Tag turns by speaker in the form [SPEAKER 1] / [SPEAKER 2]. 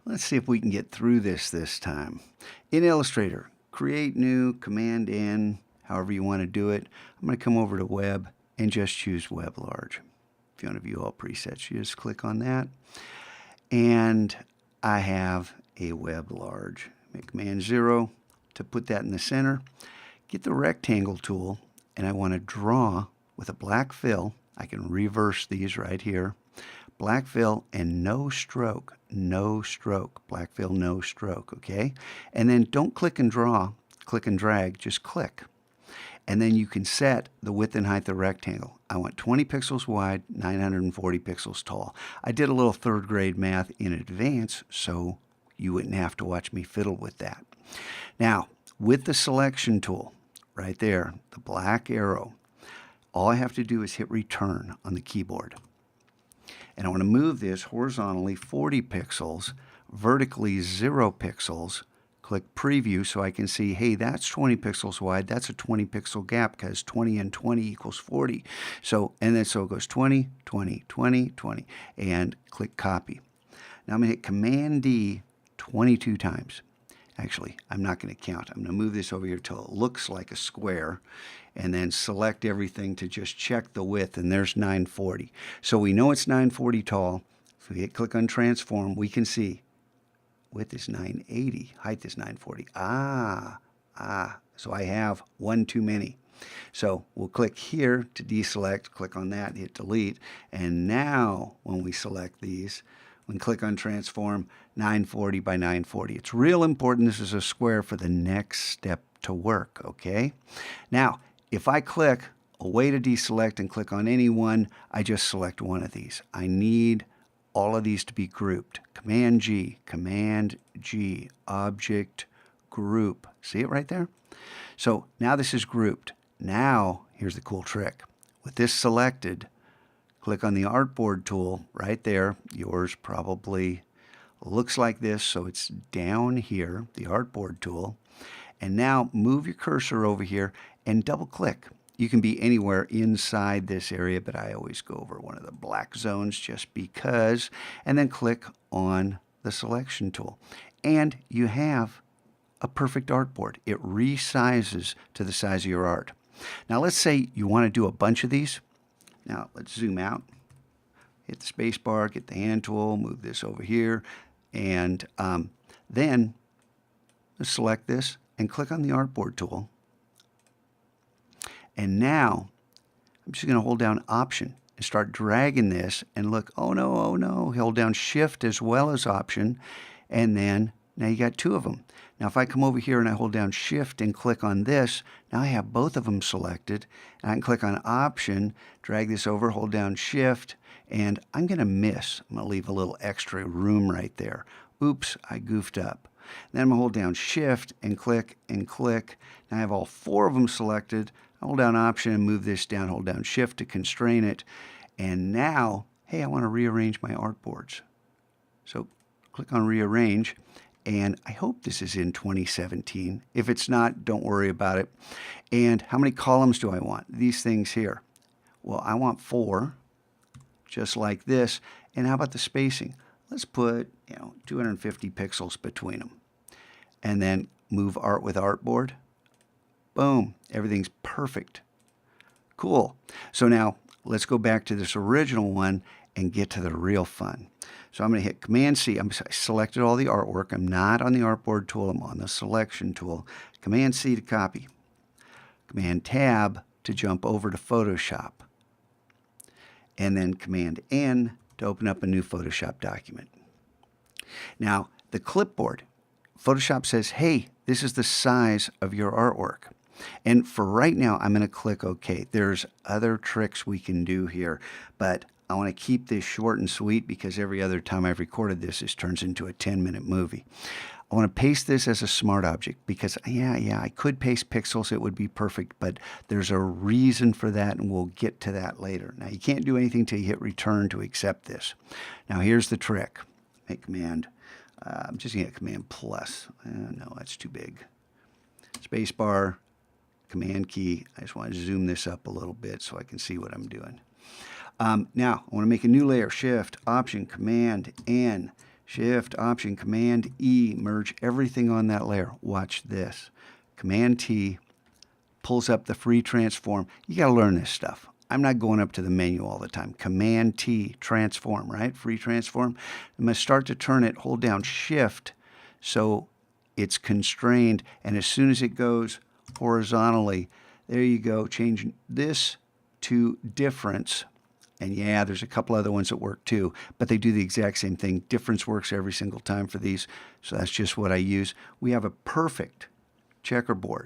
[SPEAKER 1] Let's see if we can get through this time. In Illustrator, create new, Command N, however you want to do it. I'm going to come over to Web and just choose Web Large. If you want to view all presets, you just click on that. And I have a Web Large. Make Command 0 to put that in the center. Get the rectangle tool, and I want to draw with a black fill. I can reverse these right here. Black fill and no stroke, black fill, no stroke, okay? And then don't click and draw, click and drag, just click. And then you can set the width and height of the rectangle. I want 20 pixels wide, 940 pixels tall. I did a little third grade math in advance, so you wouldn't have to watch me fiddle with that. Now, with the selection tool, right there, the black arrow, all I have to do is hit return on the keyboard. And I want to move this horizontally 40 pixels, vertically 0 pixels. Click preview so I can see, hey, that's 20 pixels wide. That's a 20 pixel gap because 20 and 20 equals 40. So, and then so it goes 20, 20, 20, 20, and click copy. Now I'm going to hit Command D 22 times. Actually, I'm not going to count. I'm going to move this over here till it looks like a square and then select everything to just check the width, and there's 940. So we know it's 940 tall. If we hit click on transform, we can see width is 980, height is 940. So I have one too many. So we'll click here to deselect, click on that, hit delete, and now when we select these, we can click on transform, 940 by 940. It's real important this is a square for the next step to work, okay? Now, if I click away to deselect and click on any one, I just select one of these. I need all of these to be grouped. Command G, object, group. See it right there? So now this is grouped. Now, here's the cool trick. With this selected, click on the artboard tool right there. Yours probably looks like this, so it's down here, the artboard tool. And now move your cursor over here and double click. You can be anywhere inside this area, but I always go over one of the black zones just because, and then click on the selection tool. And you have a perfect artboard. It resizes to the size of your art. Now let's say you want to do a bunch of these. Now let's zoom out, hit the space bar, get the hand tool, move this over here, and then select this and click on the artboard tool. And now I'm just going to hold down Option and start dragging this and look, oh no, hold down Shift as well as Option, and then now you got two of them. Now if I come over here and I hold down Shift and click on this, now I have both of them selected, and I can click on Option, drag this over, hold down Shift, and I'm going to miss. I'm going to leave a little extra room right there. Oops, I goofed up. Then I'm going to hold down Shift and click and click. Now I have all four of them selected. Hold down Option and move this down, hold down Shift to constrain it. And now, hey, I want to rearrange my artboards. So click on Rearrange, and I hope this is in 2017. If it's not, don't worry about it. And how many columns do I want? These things here. Well, I want 4, just like this. And how about the spacing? Let's put 250 pixels between them. And then move Art with Artboard. Boom, everything's perfect. Cool. So now let's go back to this original one and get to the real fun. So I'm going to hit Command C. I selected all the artwork. I'm not on the artboard tool. I'm on the selection tool. Command C to copy. Command Tab to jump over to Photoshop. And then Command N to open up a new Photoshop document. Now, the clipboard, Photoshop says, hey, this is the size of your artwork. And for right now, I'm going to click OK. There's other tricks we can do here, but I want to keep this short and sweet because every other time I've recorded this, this turns into a 10-minute movie. I want to paste this as a smart object because, yeah, I could paste pixels. It would be perfect, but there's a reason for that, and we'll get to that later. Now, you can't do anything till you hit return to accept this. Now, here's the trick. Hit Command. I'm just going to hit Command plus. No, that's too big. Space bar, Command key. I just want to zoom this up a little bit so I can see what I'm doing. Now, I want to make a new layer. Shift, Option, Command, N, Shift, Option, Command E, merge everything on that layer. Watch this. Command T pulls up the free transform. You got to learn this stuff. I'm not going up to the menu all the time. Command T, transform, right? Free transform. I'm going to start to turn it, hold down Shift so it's constrained. And as soon as it goes horizontally, there you go. Change this to difference. And yeah, there's a couple other ones that work too, but they do the exact same thing. Difference works every single time for these. So that's just what I use. We have a perfect checkerboard.